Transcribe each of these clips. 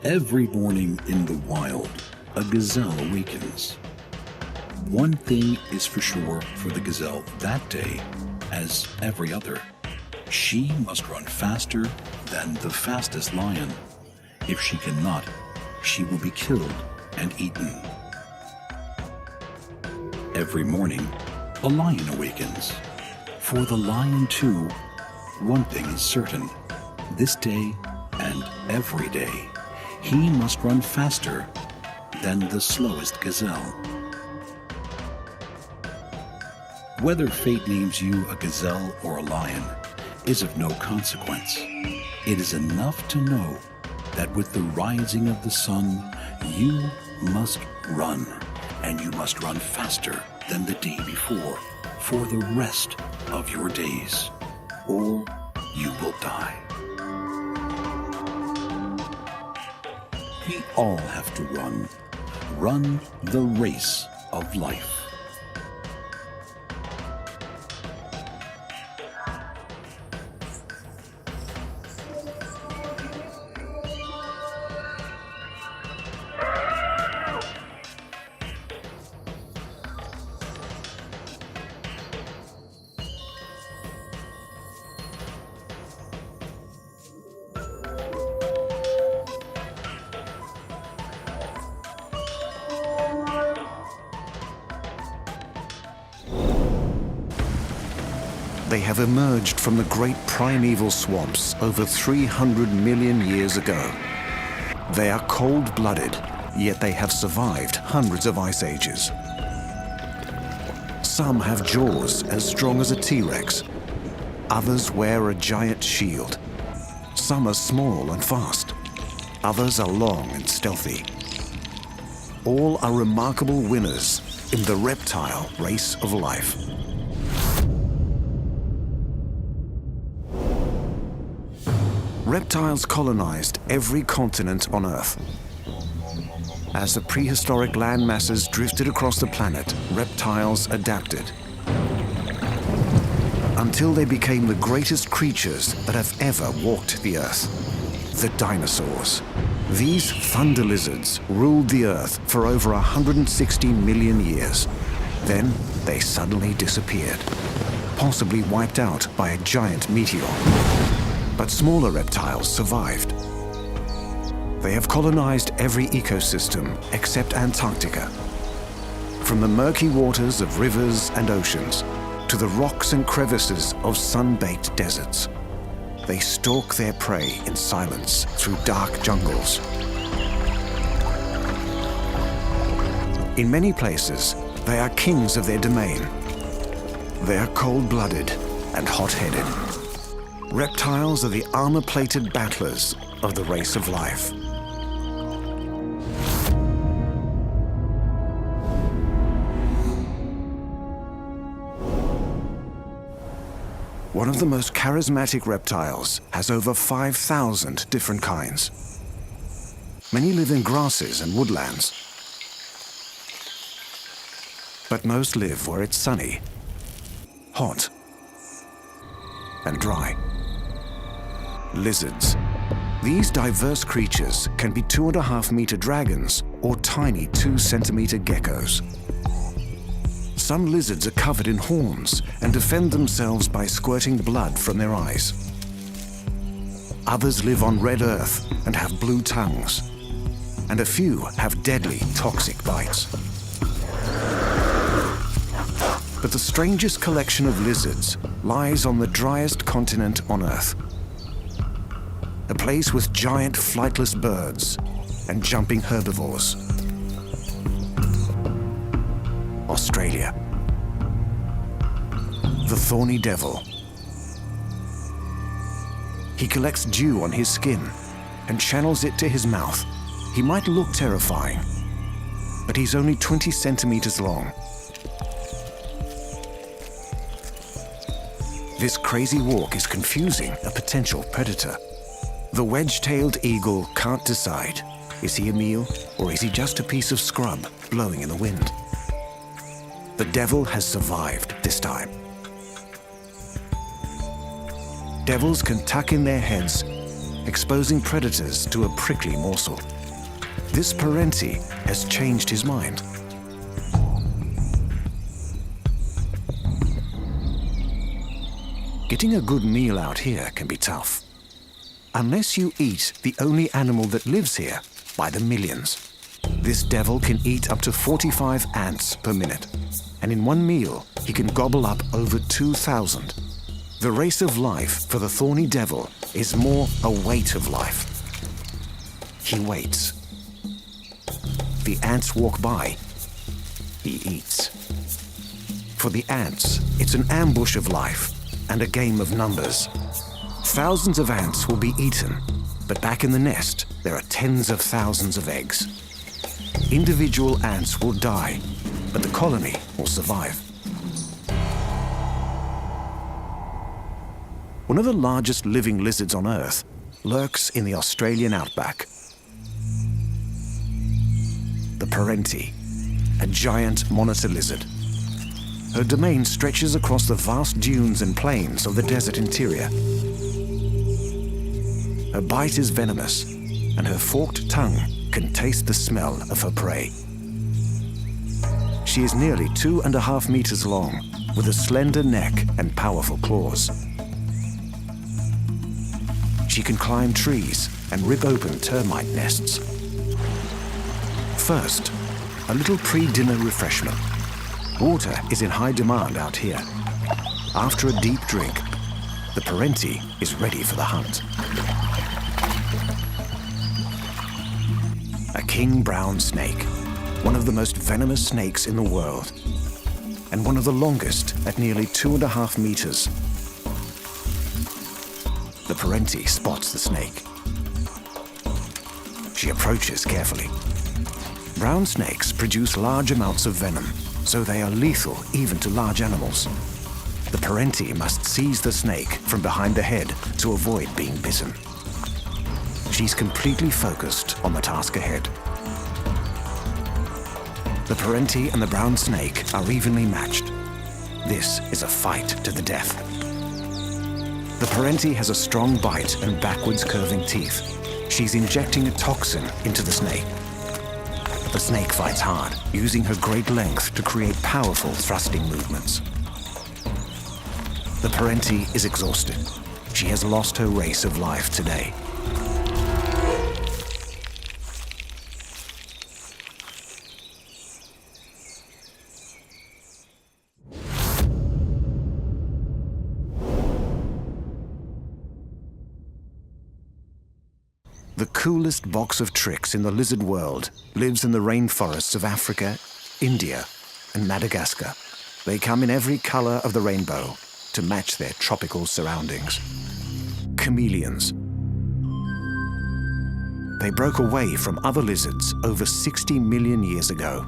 Every morning in the wild, a gazelle awakens. One thing is for sure for the gazelle that day, as every other. She must run faster than the fastest lion. If she cannot, she will be killed and eaten. Every morning, a lion awakens. For the lion too, one thing is certain. This day and every day, he must run faster than the slowest gazelle. Whether fate names you a gazelle or a lion is of no consequence. It is enough to know that with the rising of the sun, you must run, and you must run faster than the day before for the rest of your days, or you will die. We all have to run the race of life. They have emerged from the great primeval swamps over 300 million years ago. They are cold-blooded, yet they have survived hundreds of ice ages. Some have jaws as strong as a T-Rex. Others wear a giant shield. Some are small and fast. Others are long and stealthy. All are remarkable winners in the reptile race of life. Reptiles colonized every continent on Earth. As the prehistoric land masses drifted across the planet, reptiles adapted until they became the greatest creatures that have ever walked the Earth, the dinosaurs. These thunder lizards ruled the Earth for over 160 million years. Then they suddenly disappeared, possibly wiped out by a giant meteor. But smaller reptiles survived. They have colonized every ecosystem except Antarctica. From the murky waters of rivers and oceans to the rocks and crevices of sun-baked deserts, they stalk their prey in silence through dark jungles. In many places, they are kings of their domain. They are cold-blooded and hot-headed. Reptiles are the armor-plated battlers of the race of life. One of the most charismatic reptiles has over 5,000 different kinds. Many live in grasses and woodlands, but most live where it's sunny, hot, and dry. Lizards. These diverse creatures can be 2.5-meter dragons or tiny 2-centimeter geckos. Some lizards are covered in horns and defend themselves by squirting blood from their eyes. Others live on red earth and have blue tongues. And a few have deadly, toxic bites. But the strangest collection of lizards lies on the driest continent on Earth. A place with giant flightless birds and jumping herbivores. Australia. The thorny devil. He collects dew on his skin and channels it to his mouth. He might look terrifying, but he's only 20 centimeters long. This crazy walk is confusing a potential predator. The wedge-tailed eagle can't decide. Is he a meal or is he just a piece of scrub blowing in the wind? The devil has survived this time. Devils can tuck in their heads, exposing predators to a prickly morsel. this parenti has changed his mind. Getting a good meal out here can be tough. Unless you eat the only animal that lives here by the millions. This devil can eat up to 45 ants per minute. And in one meal, he can gobble up over 2,000. The race of life for the thorny devil is more a weight of life. He waits. The ants walk by. He eats. For the ants, it's an ambush of life and a game of numbers. Thousands of ants will be eaten, but back in the nest, there are tens of thousands of eggs. Individual ants will die, but the colony will survive. One of the largest living lizards on Earth lurks in the Australian outback. The parenti, a giant monitor lizard. Her domain stretches across the vast dunes and plains of the desert interior. Her bite is venomous, and her forked tongue can taste the smell of her prey. She is nearly 2.5 meters long, with a slender neck and powerful claws. She can climb trees and rip open termite nests. First, a little pre-dinner refreshment. Water is in high demand out here. After a deep drink, the parenti is ready for the hunt. A king brown snake, one of the most venomous snakes in the world, and one of the longest at nearly 2.5 meters. The parenti spots the snake. She approaches carefully. Brown snakes produce large amounts of venom, so they are lethal even to large animals. The parenti must seize the snake from behind the head to avoid being bitten. She's completely focused on the task ahead. The parenti and the brown snake are evenly matched. This is a fight to the death. The parenti has a strong bite and backwards curving teeth. She's injecting a toxin into the snake. The snake fights hard, using her great length to create powerful thrusting movements. The parenti is exhausted. She has lost her race of life today. The coolest box of tricks in the lizard world lives in the rainforests of Africa, India, and Madagascar. They come in every color of the rainbow to match their tropical surroundings. Chameleons. They broke away from other lizards over 60 million years ago.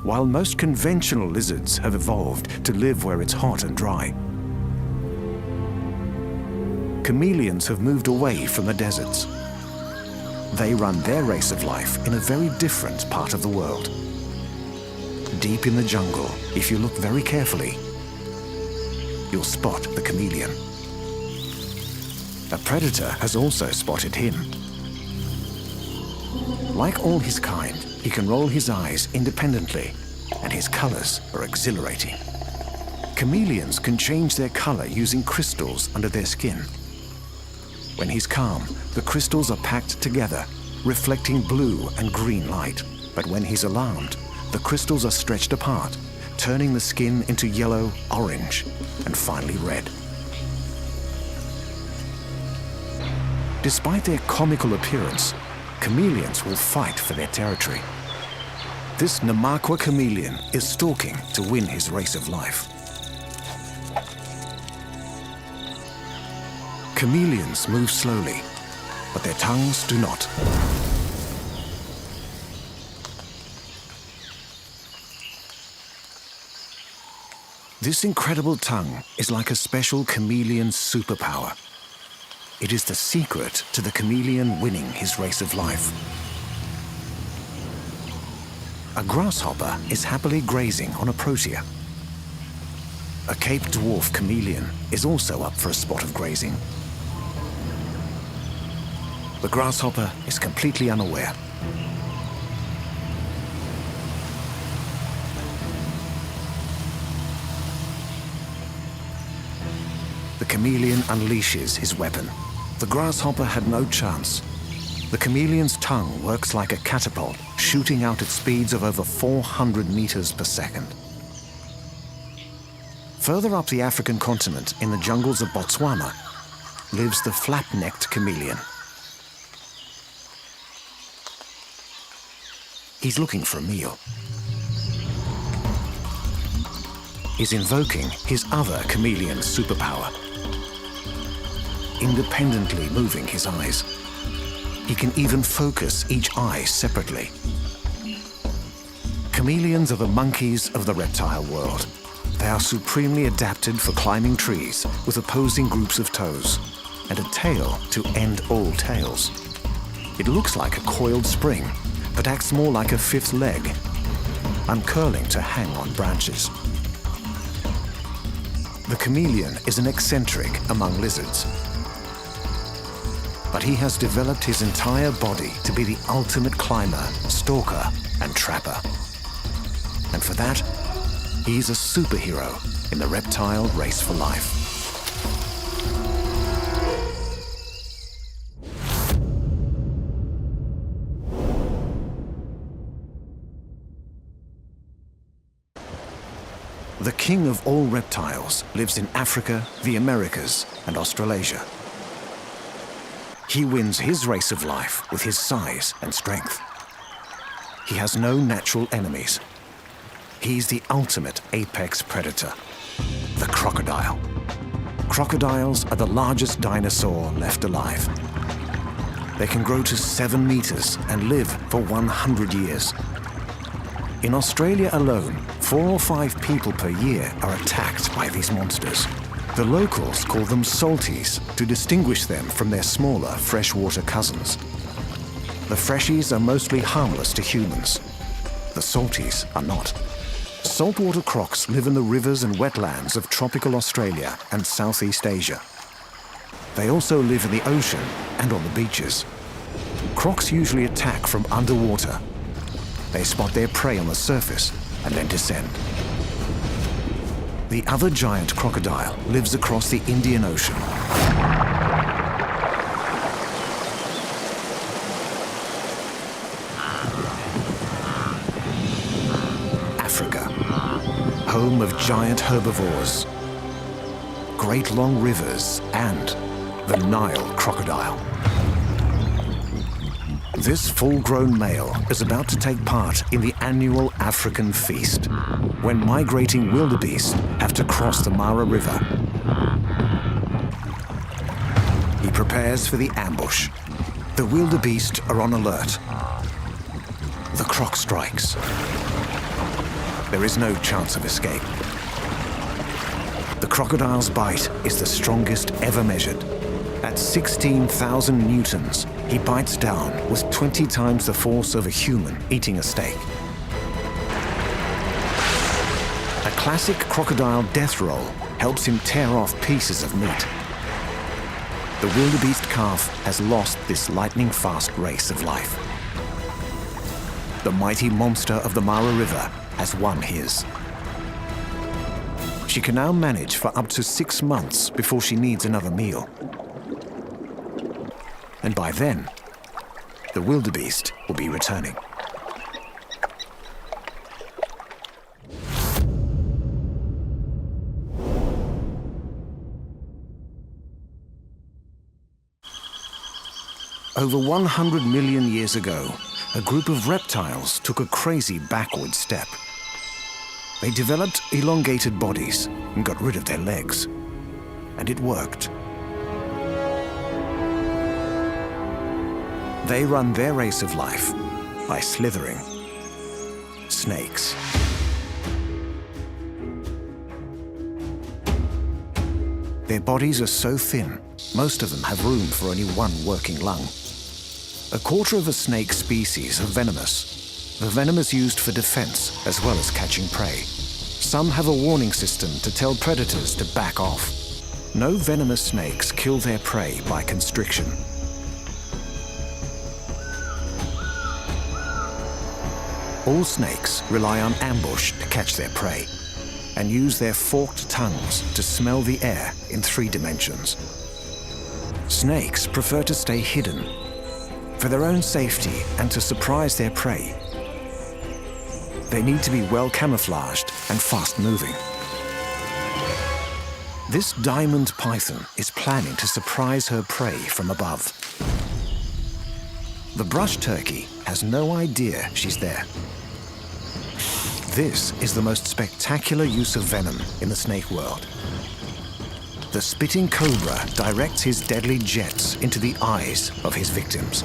While most conventional lizards have evolved to live where it's hot and dry, chameleons have moved away from the deserts. They run their race of life in a very different part of the world. Deep in the jungle, if you look very carefully, you'll spot the chameleon. A predator has also spotted him. Like all his kind, he can roll his eyes independently, and his colors are exhilarating. Chameleons can change their color using crystals under their skin. When he's calm, the crystals are packed together, reflecting blue and green light. But when he's alarmed, the crystals are stretched apart, turning the skin into yellow, orange, and finally red. Despite their comical appearance, chameleons will fight for their territory. This Namakwa chameleon is stalking to win his race of life. Chameleons move slowly, but their tongues do not. This incredible tongue is like a special chameleon superpower. It is the secret to the chameleon winning his race of life. A grasshopper is happily grazing on a protea. A Cape dwarf chameleon is also up for a spot of grazing. The grasshopper is completely unaware. The chameleon unleashes his weapon. The grasshopper had no chance. The chameleon's tongue works like a catapult, shooting out at speeds of over 400 meters per second. Further up the African continent, in the jungles of Botswana, lives the flat-necked chameleon. He's looking for a meal. He's invoking his other chameleon superpower. Independently moving his eyes. He can even focus each eye separately. Chameleons are the monkeys of the reptile world. They are supremely adapted for climbing trees with opposing groups of toes and a tail to end all tails. It looks like a coiled spring, but acts more like a fifth leg, uncurling to hang on branches. The chameleon is an eccentric among lizards, but he has developed his entire body to be the ultimate climber, stalker, and trapper. And for that, he's a superhero in the reptile race for life. The king of all reptiles lives in Africa, the Americas, and Australasia. He wins his race of life with his size and strength. He has no natural enemies. He's the ultimate apex predator, the crocodile. Crocodiles are the largest dinosaur left alive. They can grow to 7 meters and live for 100 years. In Australia alone, 4 or 5 people per year are attacked by these monsters. The locals call them salties to distinguish them from their smaller freshwater cousins. The freshies are mostly harmless to humans. The salties are not. Saltwater crocs live in the rivers and wetlands of tropical Australia and Southeast Asia. They also live in the ocean and on the beaches. Crocs usually attack from underwater. They spot their prey on the surface and then descend. The other giant crocodile lives across the Indian Ocean. Africa, home of giant herbivores, great long rivers, and the Nile crocodile. This full-grown male is about to take part in the annual African feast, when migrating wildebeest have to cross the Mara River. He prepares for the ambush. The wildebeest are on alert. The croc strikes. There is no chance of escape. The crocodile's bite is the strongest ever measured. At 16,000 newtons, he bites down with 20 times the force of a human eating a steak. A classic crocodile death roll helps him tear off pieces of meat. The wildebeest calf has lost this lightning-fast race of life. The mighty monster of the Mara River has won his. She can now manage for up to 6 months before she needs another meal. And by then, the wildebeest will be returning. Over 100 million years ago, a group of reptiles took a crazy backward step. They developed elongated bodies and got rid of their legs. And it worked. They run their race of life by slithering. Snakes. Their bodies are so thin, most of them have room for only one working lung. A quarter of a snake species are venomous. The venom is used for defense as well as catching prey. Some have a warning system to tell predators to back off. No venomous snakes kill their prey by constriction. All snakes rely on ambush to catch their prey. and use their forked tongues to smell the air in 3 dimensions. Snakes prefer to stay hidden for their own safety and to surprise their prey. They need to be well camouflaged and fast-moving. This diamond python is planning to surprise her prey from above. The brush turkey has no idea she's there. This is the most spectacular use of venom in the snake world. The spitting cobra directs his deadly jets into the eyes of his victims.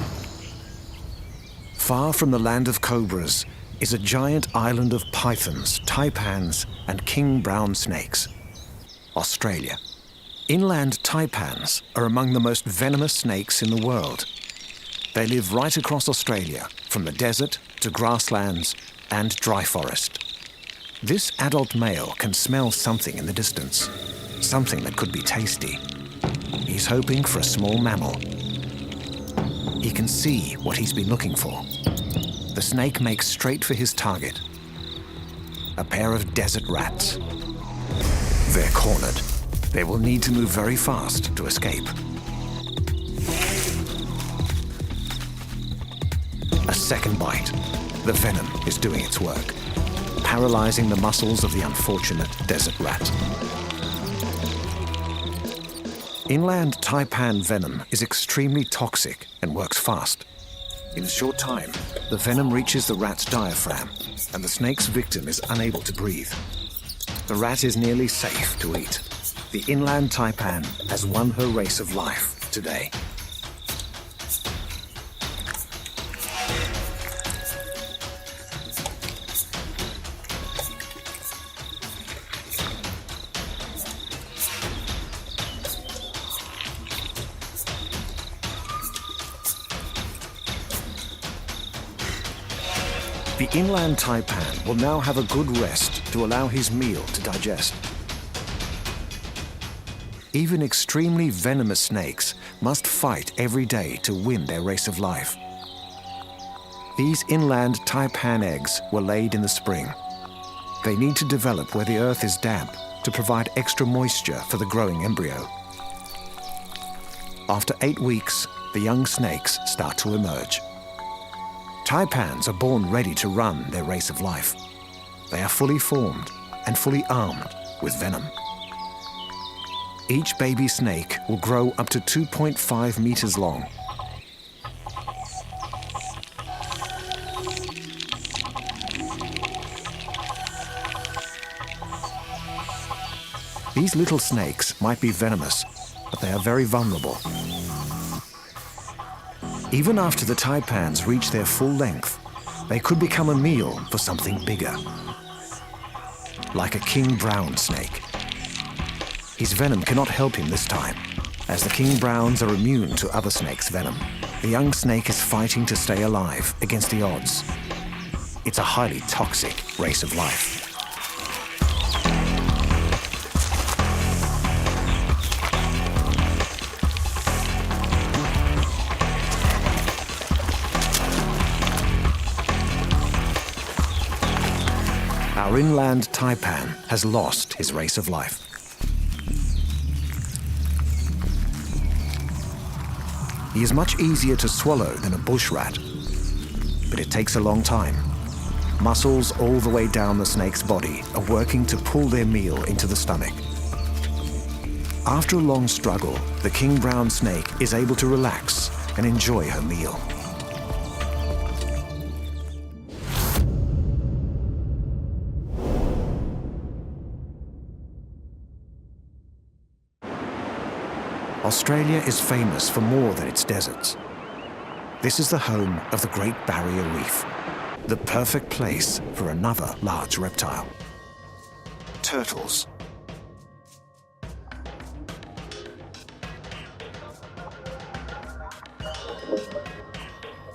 Far from the land of cobras is a giant island of pythons, taipans, and king brown snakes. Australia. Inland taipans are among the most venomous snakes in the world. They live right across Australia, from the desert to grasslands and dry forest. This adult male can smell something in the distance, something that could be tasty. He's hoping for a small mammal. He can see what he's been looking for. The snake makes straight for his target, a pair of desert rats. They're cornered. They will need to move very fast to escape. A second bite. The venom is doing its work, paralyzing the muscles of the unfortunate desert rat. Inland taipan venom is extremely toxic and works fast. In a short time, the venom reaches the rat's diaphragm, and the snake's victim is unable to breathe. The rat is nearly safe to eat. The inland taipan has won her race of life today. The inland taipan will now have a good rest to allow his meal to digest. Even extremely venomous snakes must fight every day to win their race of life. These inland taipan eggs were laid in the spring. They need to develop where the earth is damp to provide extra moisture for the growing embryo. After 8 weeks, the young snakes start to emerge. Taipans are born ready to run their race of life. They are fully formed and fully armed with venom. Each baby snake will grow up to 2.5 meters long. These little snakes might be venomous, but they are very vulnerable. Even after the taipans reach their full length, they could become a meal for something bigger, like a king brown snake. His venom cannot help him this time, as the king browns are immune to other snakes' venom. The young snake is fighting to stay alive against the odds. It's a highly toxic race of life. Our inland taipan has lost his race of life. He is much easier to swallow than a bush rat, but it takes a long time. Muscles all the way down the snake's body are working to pull their meal into the stomach. After a long struggle, the king brown snake is able to relax and enjoy her meal. Australia is famous for more than its deserts. This is the home of the Great Barrier Reef, the perfect place for another large reptile. Turtles.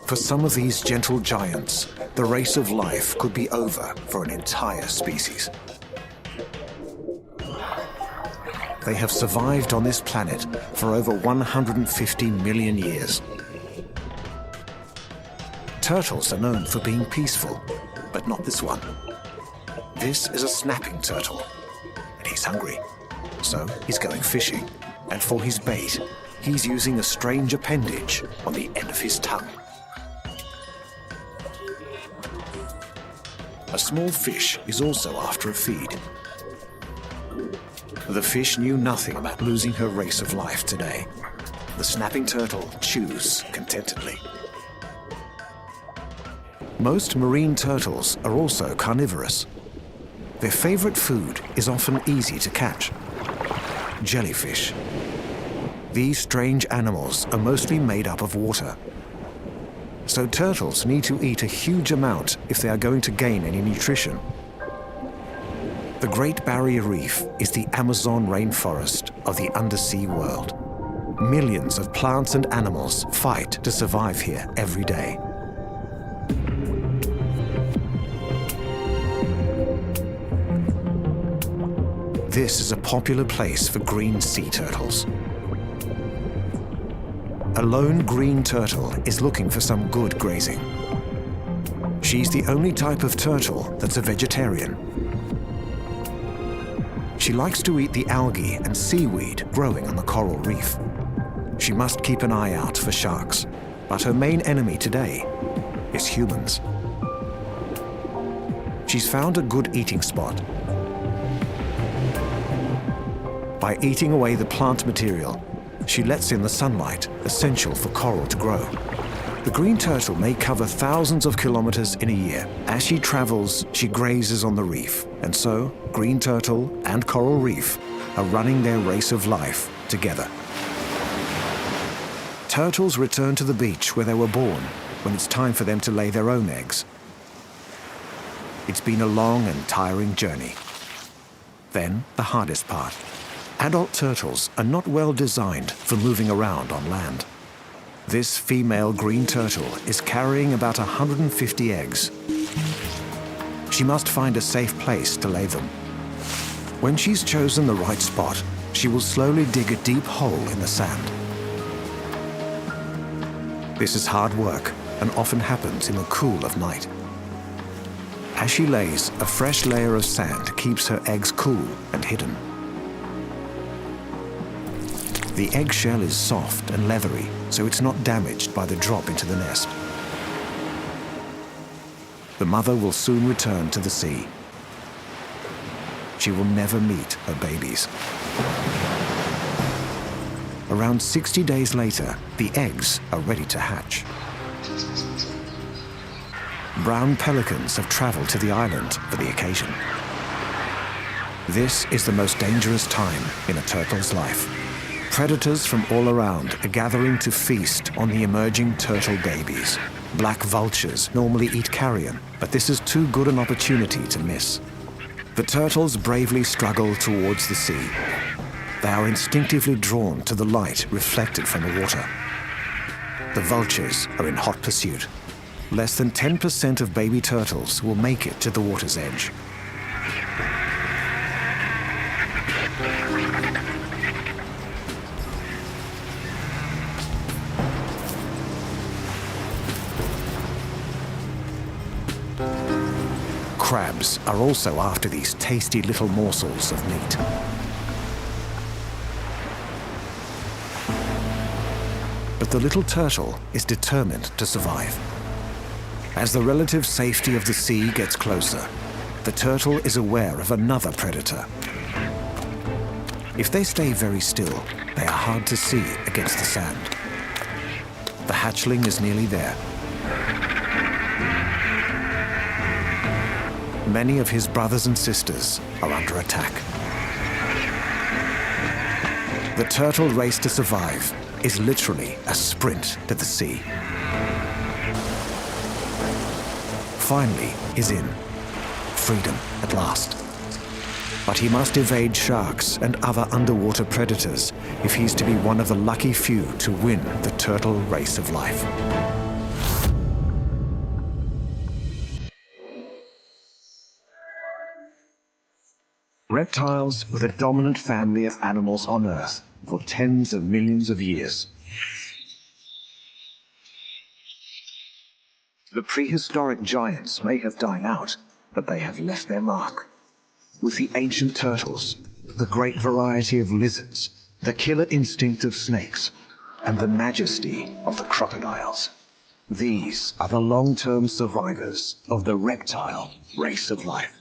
For some of these gentle giants, the race of life could be over for an entire species. They have survived on this planet for over 150 million years. Turtles are known for being peaceful, but not this one. This is a snapping turtle, He's hungry, so he's going fishing. And for his bait, he's using a strange appendage on the end of his tongue. A small fish is also after a feed. The fish knew nothing about losing her race of life today. The snapping turtle chews contentedly. Most marine turtles are also carnivorous. Their favorite food is often easy to catch: jellyfish. These strange animals are mostly made up of water. So turtles need to eat a huge amount if they are going to gain any nutrition. The Great Barrier Reef is the Amazon rainforest of the undersea world. Millions of plants and animals fight to survive here every day. This is a popular place for green sea turtles. A lone green turtle is looking for some good grazing. She's the only type of turtle that's a vegetarian. She likes to eat the algae and seaweed growing on the coral reef. She must keep an eye out for sharks, but her main enemy today is humans. She's found a good eating spot. By eating away the plant material, she lets in the sunlight, essential for coral to grow. The green turtle may cover thousands of kilometers in a year. As she travels, she grazes on the reef, and so green turtle and coral reef are running their race of life together. Turtles return to the beach where they were born when it's time for them to lay their own eggs. It's been a long and tiring journey. Then, the hardest part. Adult turtles are not well designed for moving around on land. This female green turtle is carrying about 150 eggs. She must find a safe place to lay them. When she's chosen the right spot, she will slowly dig a deep hole in the sand. This is hard work and often happens in the cool of night. As she lays, a fresh layer of sand keeps her eggs cool and hidden. The eggshell is soft and leathery, so it's not damaged by the drop into the nest. The mother will soon return to the sea. She will never meet her babies. Around 60 days later, the eggs are ready to hatch. Brown pelicans have traveled to the island for the occasion. This is the most dangerous time in a turtle's life. Predators from all around are gathering to feast on the emerging turtle babies. Black vultures normally eat carrion, but this is too good an opportunity to miss. The turtles bravely struggle towards the sea. They are instinctively drawn to the light reflected from the water. The vultures are in hot pursuit. Less than 10% of baby turtles will make it to the water's edge. Crabs are also after these tasty little morsels of meat. But the little turtle is determined to survive. As the relative safety of the sea gets closer, the turtle is aware of another predator. If they stay very still, they are hard to see against the sand. The hatchling is nearly there. Many of his brothers and sisters are under attack. The turtle race to survive is literally a sprint to the sea. Finally, he's in. Freedom at last. But he must evade sharks and other underwater predators if he's to be one of the lucky few to win the turtle race of life. Reptiles were the dominant family of animals on Earth for tens of millions of years. The prehistoric giants may have died out, but they have left their mark. With the ancient turtles, the great variety of lizards, the killer instinct of snakes, and the majesty of the crocodiles. These are the long-term survivors of the reptile race of life.